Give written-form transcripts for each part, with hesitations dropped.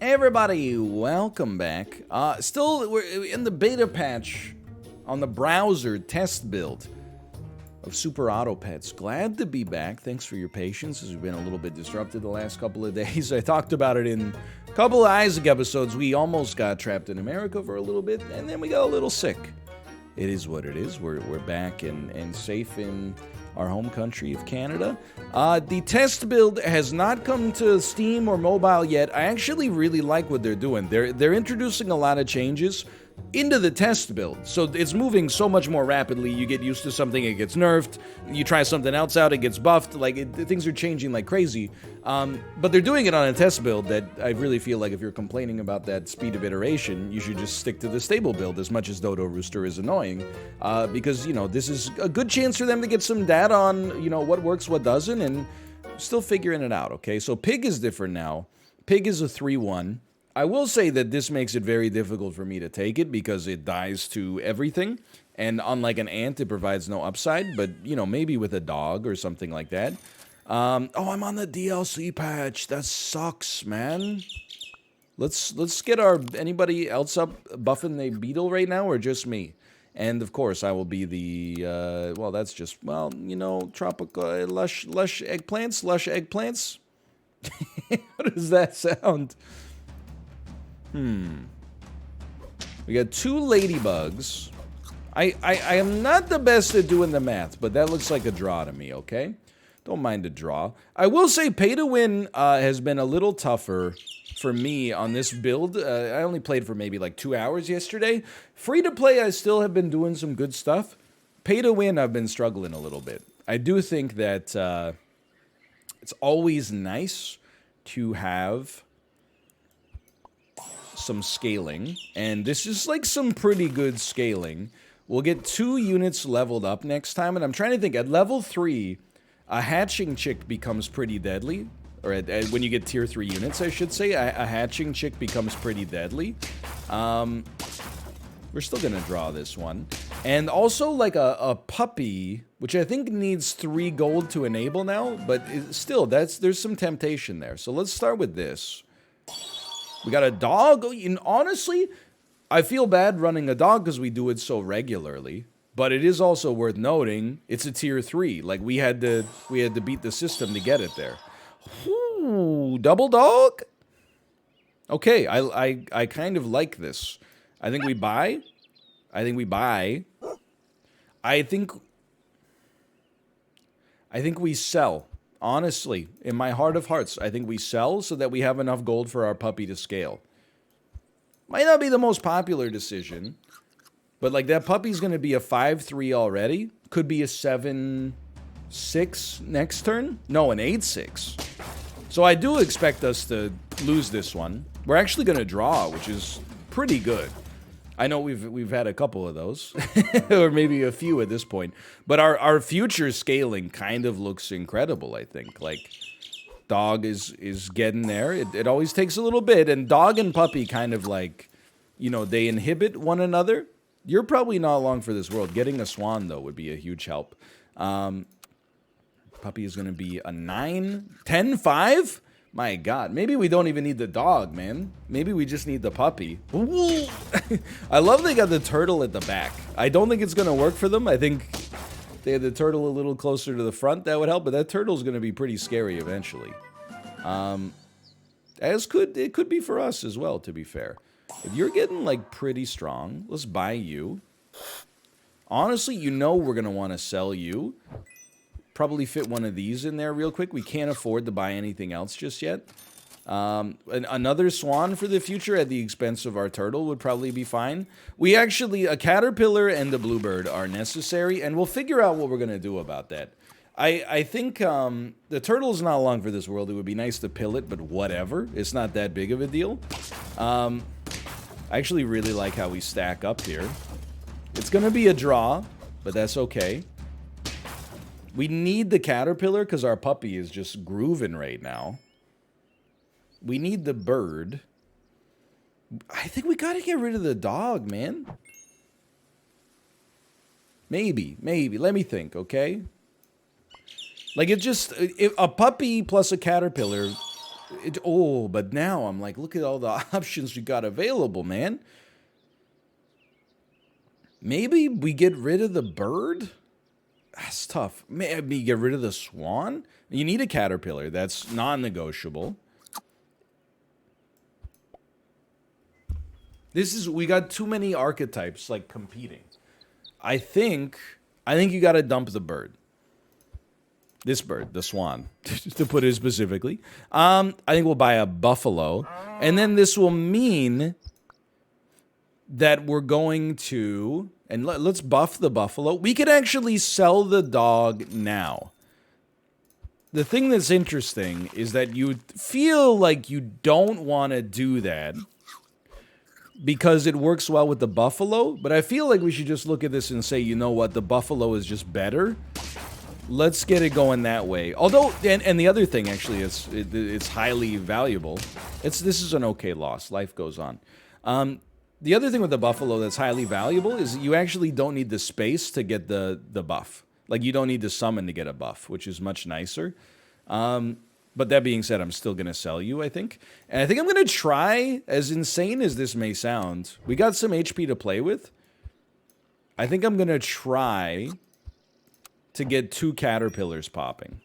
Everybody, welcome back. Still, we're in the beta patch on the browser test build of Super Auto Pets. Glad to be back. Thanks for your patience as we've been a little bit disrupted the last couple of days. I talked about it in a couple of Isaac episodes. We almost got trapped in America for a little bit, and then we got a little sick. It is what it is. We're back and safe in our home country of Canada. The test build has not come to Steam or mobile yet. I actually really like what they're doing. They're introducing a lot of changes into the test build, so it's moving so much more rapidly. You get used to something, it gets nerfed. You try something else out, it gets buffed. Things are changing like crazy. But they're doing it on a test build that I really feel like if you're complaining about that speed of iteration, you should just stick to the stable build, as much as Dodo Rooster is annoying. Because, this is a good chance for them to get some data on, what works, what doesn't, and still figuring it out, okay? So Pig is different now. Pig is a 3-1. I will say that this makes it very difficult for me to take it because it dies to everything. And unlike an ant, it provides no upside. But, maybe with a dog or something like that. Oh, I'm on the DLC patch. That sucks, man. Let's get anybody else up buffing the beetle right now, or just me? And of course, I will be the well, that's just, tropical lush eggplants. What does that sound? We got 2 ladybugs. I am not the best at doing the math, but that looks like a draw to me, okay? Don't mind a draw. I will say pay to win has been a little tougher for me on this build. I only played for maybe like 2 hours yesterday. Free to play, I still have been doing some good stuff. Pay to win, I've been struggling a little bit. I do think that it's always nice to have some scaling, and this is like some pretty good scaling. We'll get 2 units leveled up next time, and I'm trying to think, at level 3, a hatching chick becomes pretty deadly, or when you get tier 3 units, I should say, a hatching chick becomes pretty deadly. We're still gonna draw this one. And also like a puppy, which I think needs 3 gold to enable now, but still, there's some temptation there. So let's start with this. We got a dog. And honestly, I feel bad running a dog because we do it so regularly. But it is also worth noting, it's a tier 3. Like, we had to beat the system to get it there. Ooh, double dog? Okay, I kind of like this. I think we buy. I think we sell. Honestly, in my heart of hearts, I think we sell so that we have enough gold for our puppy to scale. Might not be the most popular decision, but like that puppy's going to be a 5-3 already. Could be a 7-6 next turn. No, an 8-6. So I do expect us to lose this one. We're actually going to draw, which is pretty good. I know we've had a couple of those, or maybe a few at this point. But our future scaling kind of looks incredible, I think. Like, dog is getting there. It always takes a little bit, and dog and puppy kind of like, they inhibit one another. You're probably not long for this world. Getting a swan, though, would be a huge help. Puppy is going to be a 9, 10, 5? My God, maybe we don't even need the dog, man. Maybe we just need the puppy. I love they got the turtle at the back. I don't think it's going to work for them. I think they had the turtle a little closer to the front. That would help, but that turtle's going to be pretty scary eventually. It could be for us as well, to be fair. If you're getting, like, pretty strong, let's buy you. Honestly, we're going to want to sell you. Probably fit one of these in there real quick. We can't afford to buy anything else just yet. Another swan for the future at the expense of our turtle would probably be fine. A caterpillar and a bluebird are necessary, and we'll figure out what we're going to do about that. I think the turtle's not long for this world. It would be nice to pill it, but whatever. It's not that big of a deal. I actually really like how we stack up here. It's going to be a draw, but that's okay. We need the caterpillar because our puppy is just grooving right now. We need the bird. I think we gotta get rid of the dog, man. Maybe. Let me think, okay? Like, a puppy plus a caterpillar Oh, but now I'm like, look at all the options we got available, man. Maybe we get rid of the bird? That's tough. Maybe get rid of the swan? You need a caterpillar. That's non-negotiable. We got too many archetypes, like, competing. I think you gotta dump the bird. This bird, the swan, to put it specifically. I think we'll buy a buffalo. And then this will mean that we're going to... And let's buff the buffalo. We could actually sell the dog now. The thing that's interesting is that you feel like you don't want to do that because it works well with the buffalo. But I feel like we should just look at this and say, you know what, the buffalo is just better. Let's get it going that way. Although, and the other thing actually is it's highly valuable. This is an okay loss. Life goes on. The other thing with the buffalo that's highly valuable is you actually don't need the space to get the buff. Like, you don't need to summon to get a buff, which is much nicer. But that being said, I'm still going to sell you, I think. And I think I'm going to try, as insane as this may sound, we got some HP to play with. I think I'm going to try to get 2 caterpillars popping.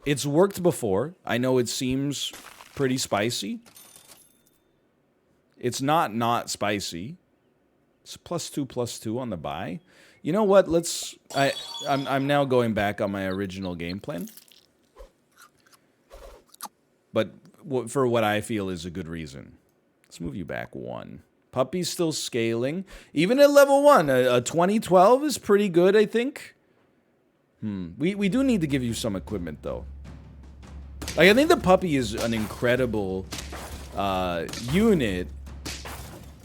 It's worked before. I know it seems pretty spicy. It's not spicy. It's +2/+2 on the buy. You know what? I'm now going back on my original game plan. But for what I feel is a good reason. Let's move you back 1. Puppy's still scaling. Even at level 1, a 2012 is pretty good, I think. We do need to give you some equipment, though. Like, I think the puppy is an incredible unit.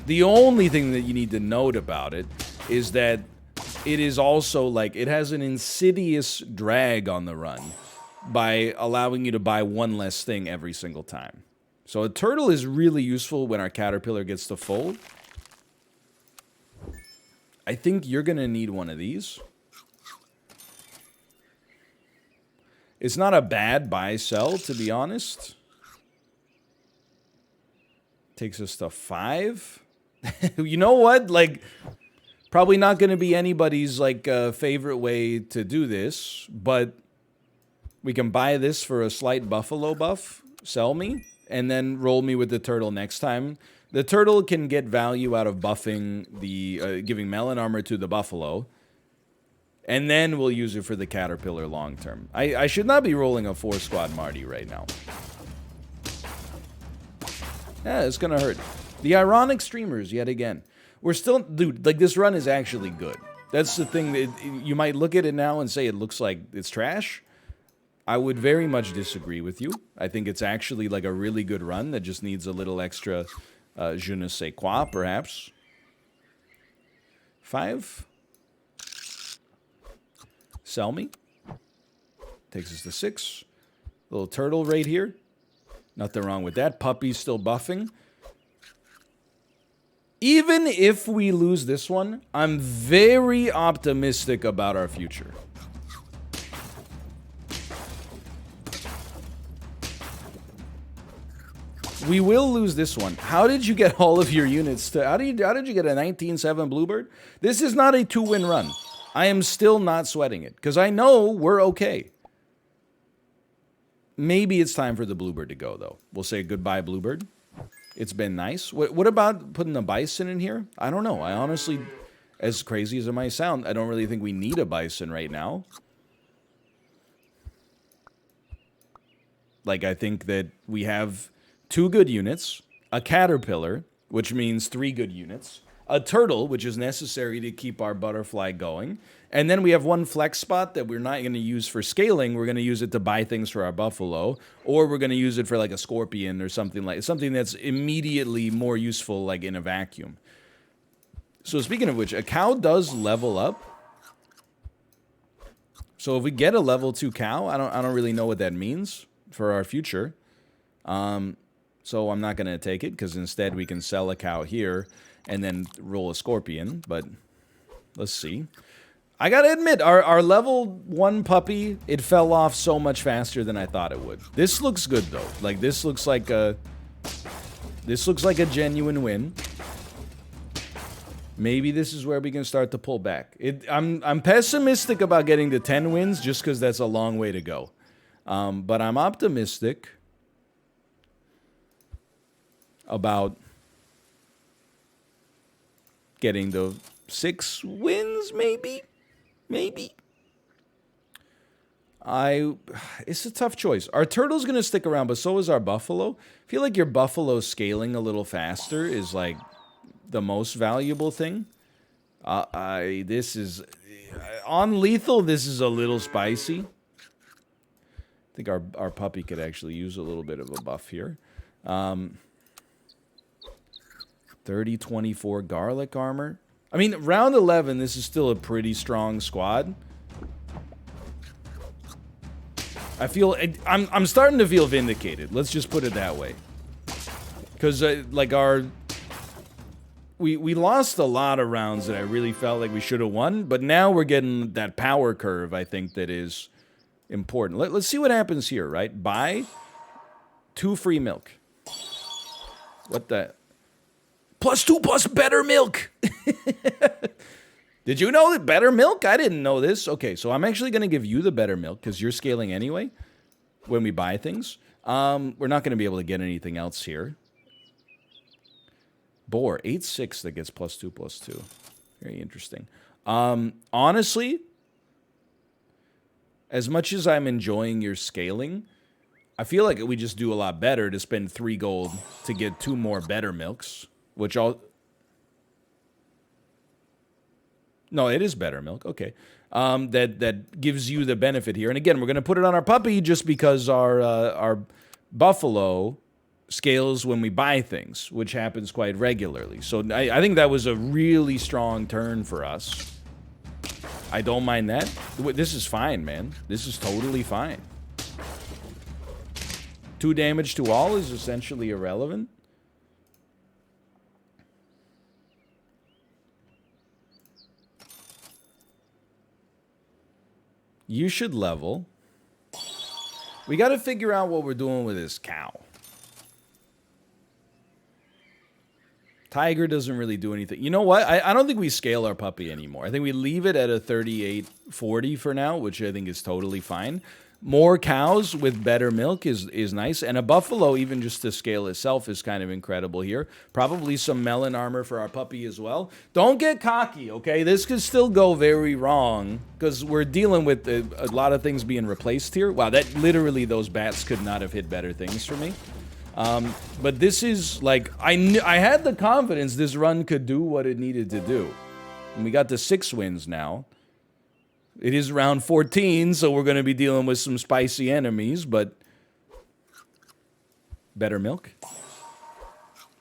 The only thing that you need to note about it is that it is also, like, it has an insidious drag on the run by allowing you to buy 1 less thing every single time. So a turtle is really useful when our caterpillar gets to full. I think you're going to need one of these. It's not a bad buy-sell, to be honest. Takes us to 5. You know what? Like, probably not going to be anybody's, like, favorite way to do this, but we can buy this for a slight buffalo buff, sell me, and then roll me with the turtle next time. The turtle can get value out of buffing the, giving melon armor to the buffalo, and then we'll use it for the caterpillar long term. I should not be rolling a 4-squad Marty right now. Yeah, it's gonna hurt. The ironic streamers, yet again. We're still... Dude, like, this run is actually good. That's the thing. That you might look at it now and say it looks like it's trash. I would very much disagree with you. I think it's actually, like, a really good run that just needs a little extra je ne sais quoi, perhaps. 5. Sell me. Takes us to 6. Little turtle right here. Nothing wrong with that. Puppy's still buffing. Even if we lose this one, I'm very optimistic about our future. We will lose this one. How did you get all of your units to... How did you get a 19-7 Bluebird? This is not a 2-win run. I am still not sweating it, because I know we're okay. Maybe it's time for the Bluebird to go, though. We'll say goodbye, Bluebird. It's been nice. What about putting the bison in here? I don't know. I honestly, as crazy as it might sound, I don't really think we need a bison right now. Like, I think that we have 2 good units, a caterpillar, which means 3 good units, a turtle, which is necessary to keep our butterfly going, and then we have 1 flex spot that we're not going to use for scaling. We're going to use it to buy things for our buffalo, or we're going to use it for, like, a scorpion or something that's immediately more useful, like, in a vacuum. So speaking of which, a cow does level up. So if we get a level 2 cow, I don't really know what that means for our future. So I'm not going to take it, because instead we can sell a cow here and then roll a scorpion, but let's see. I gotta admit, our level 1 puppy, it fell off so much faster than I thought it would. This looks good though. Like this looks like a genuine win. Maybe this is where we can start to pull back. I'm pessimistic about getting to 10 wins just because that's a long way to go. But I'm optimistic about getting the 6 wins, maybe? Maybe? It's a tough choice. Our turtle's gonna stick around, but so is our buffalo. I feel like your buffalo scaling a little faster is like the most valuable thing. This is on lethal. This is a little spicy. I think our puppy could actually use a little bit of a buff here. 30-24 garlic armor. I mean, round 11. This is still a pretty strong squad. I feel I'm starting to feel vindicated. Let's just put it that way. Because like we lost a lot of rounds that I really felt like we should have won, but now we're getting that power curve, I think, that is important. Let's see what happens here, right? Buy 2 free milk. What the? +2 plus better milk. Did you know that better milk? I didn't know this. Okay, so I'm actually going to give you the better milk because you're scaling anyway when we buy things. We're not going to be able to get anything else here. Boar, 8-6 that gets +2/+2. Very interesting. Honestly, as much as I'm enjoying your scaling, I feel like we just do a lot better to spend 3 gold to get 2 more better milks, which all... No, it is better milk. Okay. That gives you the benefit here. And again, we're going to put it on our puppy just because our buffalo scales when we buy things, which happens quite regularly. So I think that was a really strong turn for us. I don't mind that. This is fine, man. This is totally fine. 2 damage to all is essentially irrelevant. You should level. We got to figure out what we're doing with this cow. Tiger doesn't really do anything. You know what? I don't think we scale our puppy anymore. I think we leave it at a 38-40 for now, which I think is totally fine. More cows with better milk is nice. And a buffalo, even just to scale itself, is kind of incredible here. Probably some melon armor for our puppy as well. Don't get cocky, okay? This could still go very wrong because we're dealing with a lot of things being replaced here. Wow, that literally, those bats could not have hit better things for me. But this is like, I had the confidence this run could do what it needed to do. And we got to 6 wins now. It is round 14, so we're going to be dealing with some spicy enemies, but better milk,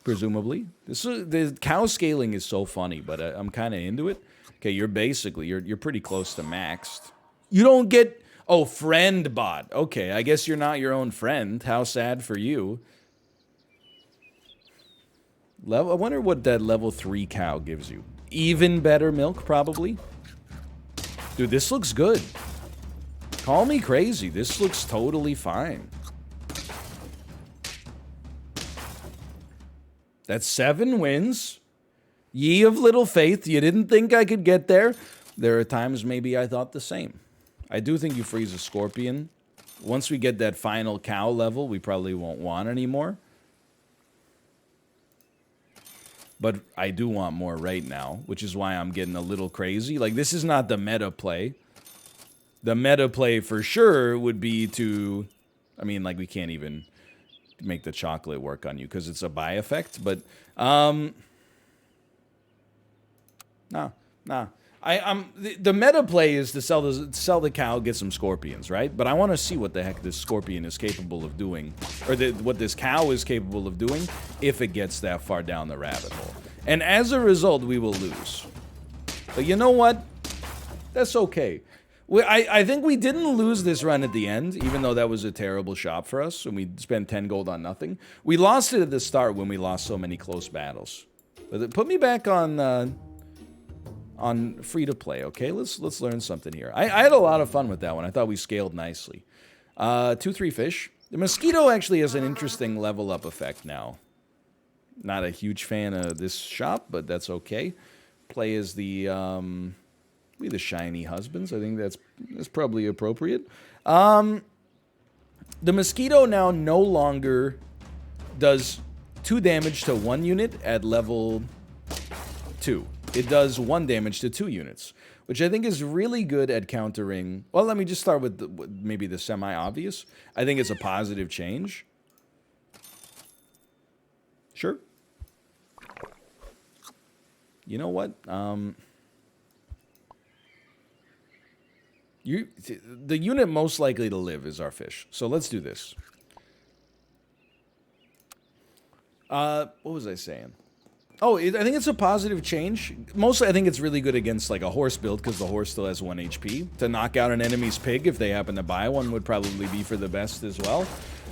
presumably. The cow scaling is so funny, but I'm kind of into it. Okay, you're basically, you're pretty close to maxed. You don't get, oh, friend bot. Okay, I guess you're not your own friend. How sad for you. I wonder what that level 3 cow gives you. Even better milk, probably. Dude, this looks good. Call me crazy. This looks totally fine. That's 7 wins. Ye of little faith. You didn't think I could get there. There are times maybe I thought the same. I do think you freeze a scorpion. Once we get that final cow level, we probably won't want anymore. But I do want more right now, which is why I'm getting a little crazy. Like, this is not the meta play. The meta play for sure would be to... I mean, like, we can't even make the chocolate work on you because it's a buy effect. But, nah. The meta play is to sell the cow, get some scorpions, right? But I want to see what the heck this scorpion is capable of doing, or what this cow is capable of doing if it gets that far down the rabbit hole. And as a result, we will lose. But you know what? That's okay. I think we didn't lose this run at the end, even though that was a terrible shot for us, and we spent 10 gold on nothing. We lost it at the start when we lost so many close battles. But put me back on on free-to-play, okay? Let's learn something here. I had a lot of fun with that one. I thought we scaled nicely. 2-3 fish. The mosquito actually has an interesting level up effect now. Not a huge fan of this shop, but that's okay. Play as the shiny husbands. I think that's probably appropriate. The mosquito now no longer does 2 damage to 1 unit at level 2. It does 1 damage to 2 units, which I think is really good at countering. Well, let me just start with maybe the semi-obvious. I think it's a positive change. Sure. You know what? The unit most likely to live is our fish. So let's do this. What was I saying? Oh, I think it's a positive change. Mostly, I think it's really good against like a horse build because the horse still has 1 HP. To knock out an enemy's pig, if they happen to buy one, would probably be for the best as well.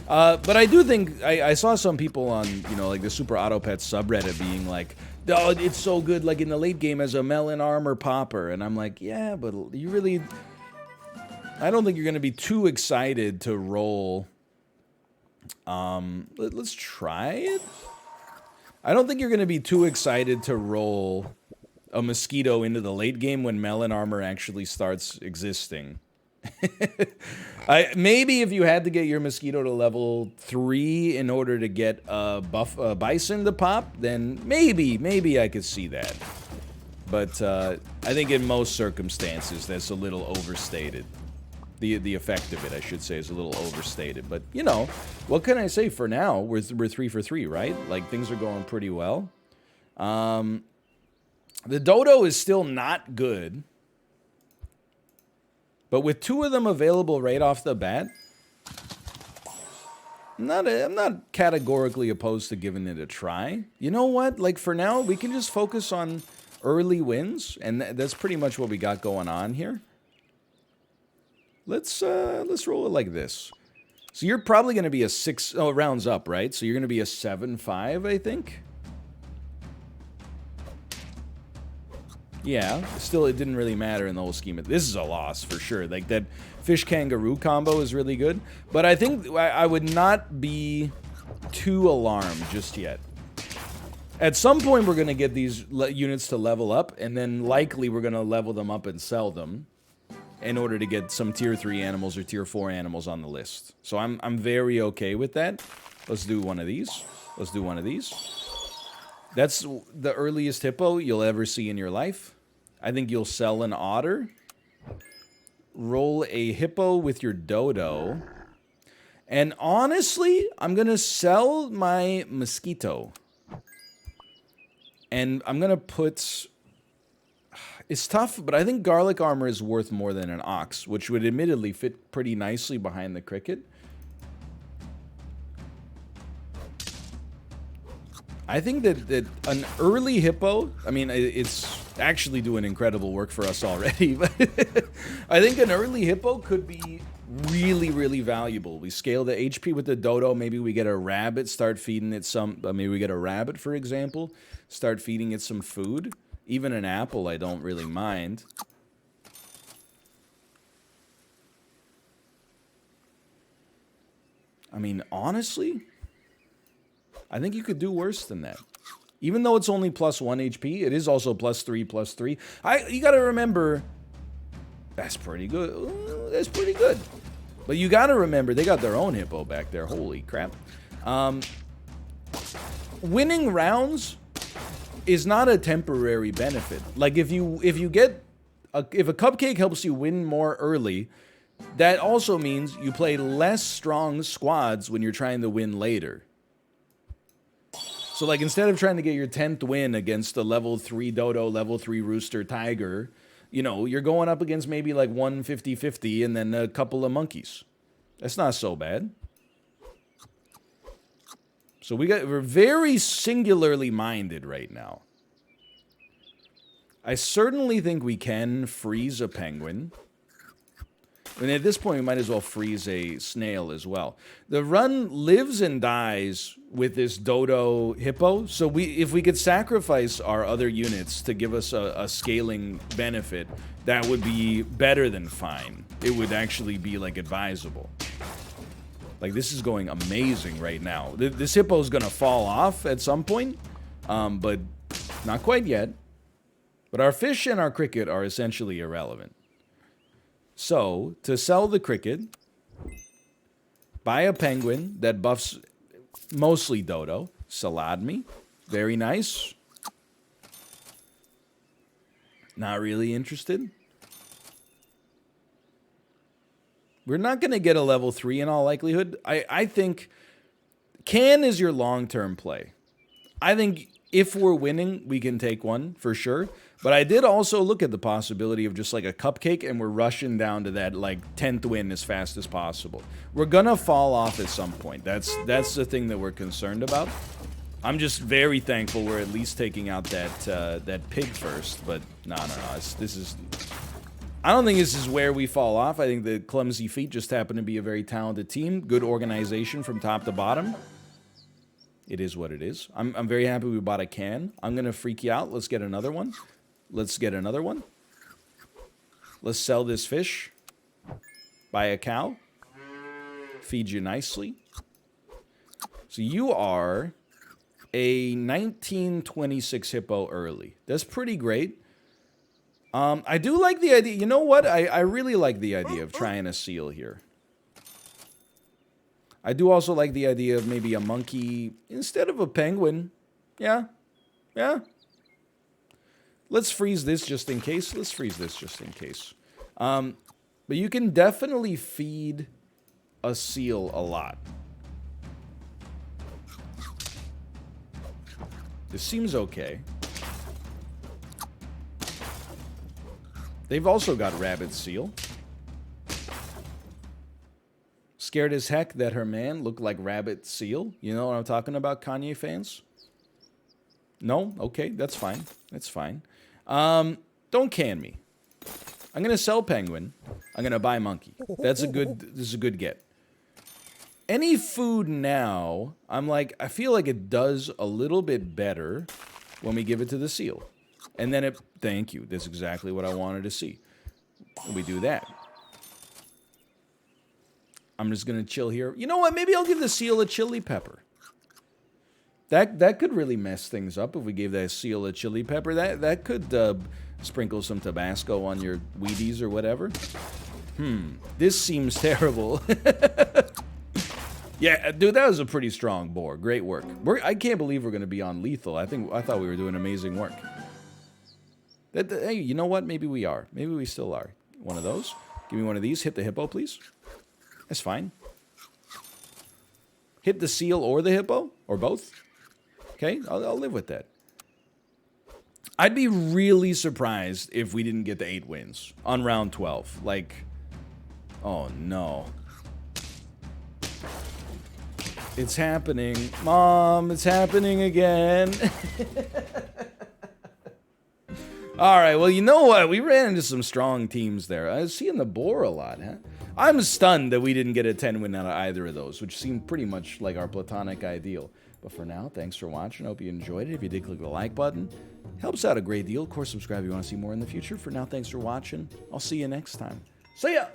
But I do think I saw some people on, you know, like the Super Auto Pets subreddit being like, "Oh, it's so good, like in the late game as a melon armor popper," and I'm like, yeah, but you really, I don't think you're going to be too excited to roll. Let's try it. I don't think you're going to be too excited to roll a mosquito into the late game when melon armor actually starts existing. Maybe if you had to get your mosquito to level 3 in order to get a bison to pop, then maybe I could see that. But I think in most circumstances that's a little overstated. The effect of it, I should say, is a little overstated. But, you know, what can I say for now? We're 3 for 3, right? Like, things are going pretty well. The dodo is still not good. But with 2 of them available right off the bat, I'm not categorically opposed to giving it a try. You know what? Like, for now, we can just focus on early wins. And that's pretty much what we got going on here. Let's roll it like this. So you're probably going to be a 6... Oh, rounds up, right? So you're going to be a 7-5, I think. Yeah, still, it didn't really matter in the whole scheme. This is a loss, for sure. Like, that fish-kangaroo combo is really good. But I think I would not be too alarmed just yet. At some point, we're going to get these units to level up, and then likely we're going to level them up and sell them in order to get some tier 3 animals or tier 4 animals on the list. So I'm very okay with that. Let's do one of these. Let's do one of these. That's the earliest hippo you'll ever see in your life. I think you'll sell an otter. Roll a hippo with your dodo. And honestly, I'm going to sell my mosquito. And I'm going to put... It's tough, but I think garlic armor is worth more than an ox, which would admittedly fit pretty nicely behind the cricket. I think that an early hippo, I mean, it's actually doing incredible work for us already, but I think an early hippo could be really, really valuable. We scale the HP with the dodo, maybe we get a rabbit, start feeding it some, maybe we get a rabbit, for example, start feeding it some food. Even an apple, I don't really mind. I mean, honestly, I think you could do worse than that. Even though it's only plus 1 HP, it is also plus 3, plus 3. You gotta remember, that's pretty good. Ooh, that's pretty good. But you gotta remember, they got their own hippo back there. Holy crap. Winning rounds is not a temporary benefit. Like if a cupcake helps you win more early, that also means you play less strong squads when you're trying to win later. So like instead of trying to get your 10th win against a level 3 dodo, level 3 rooster tiger, you know, you're going up against maybe like 150-50 and then a couple of monkeys. That's not so bad. So we're very singularly minded right now. I certainly think we can freeze a penguin. And at this point, we might as well freeze a snail as well. The run lives and dies with this dodo hippo. So if we could sacrifice our other units to give us a scaling benefit, that would be better than fine. It would actually be, like, advisable. Like, this is going amazing right now. This hippo is going to fall off at some point, but not quite yet. But our fish and our cricket are essentially irrelevant. So, to sell the cricket, buy a penguin that buffs mostly dodo. Salad me. Very nice. Not really interested. We're not going to get a level 3 in all likelihood. I think can is your long-term play. I think if we're winning, we can take one for sure. But I did also look at the possibility of just like a cupcake and we're rushing down to that like 10th win as fast as possible. We're going to fall off at some point. That's the thing that we're concerned about. I'm just very thankful we're at least taking out that pig first. But no. This is... I don't think this is where we fall off. I think the Clumsy Feet just happen to be a very talented team. Good organization from top to bottom. It is what it is. I'm very happy we bought a can. I'm going to freak you out. Let's get another one. Let's get another one. Let's sell this fish. Buy a cow. Feed you nicely. So you are a 1926 hippo early. That's pretty great. I do like the idea. You know what? I really like the idea of trying a seal here. I do also like the idea of maybe a monkey instead of a penguin. Yeah. Let's freeze this just in case. But you can definitely feed a seal a lot. This seems okay. They've also got rabbit seal. Scared as heck that her man looked like rabbit seal. You know what I'm talking about, Kanye fans? No? Okay, that's fine. That's fine. Don't can me. I'm gonna sell penguin. I'm gonna buy monkey. This is a good get. Any food now, I feel like it does a little bit better when we give it to the seal. And then thank you. That's exactly what I wanted to see. We do that. I'm just going to chill here. You know what? Maybe I'll give the seal a chili pepper. That could really mess things up if we gave that seal a chili pepper. That could sprinkle some Tabasco on your Wheaties or whatever. This seems terrible. Yeah, dude, that was a pretty strong boar. Great work. I can't believe we're going to be on lethal. I thought we were doing amazing work. Hey, you know what? Maybe we are. Maybe we still are. One of those. Give me one of these. Hit the hippo, please. That's fine. Hit the seal or the hippo? Or both? Okay, I'll live with that. I'd be really surprised if we didn't get the 8 wins on round 12. Like, oh no. It's happening. Mom, it's happening again. Alright, well, you know what? We ran into some strong teams there. I was seeing the boar a lot, huh? I'm stunned that we didn't get a 10 win out of either of those, which seemed pretty much like our platonic ideal. But for now, thanks for watching. I hope you enjoyed it. If you did, click the like button. Helps out a great deal. Of course, subscribe if you want to see more in the future. For now, thanks for watching. I'll see you next time. See ya!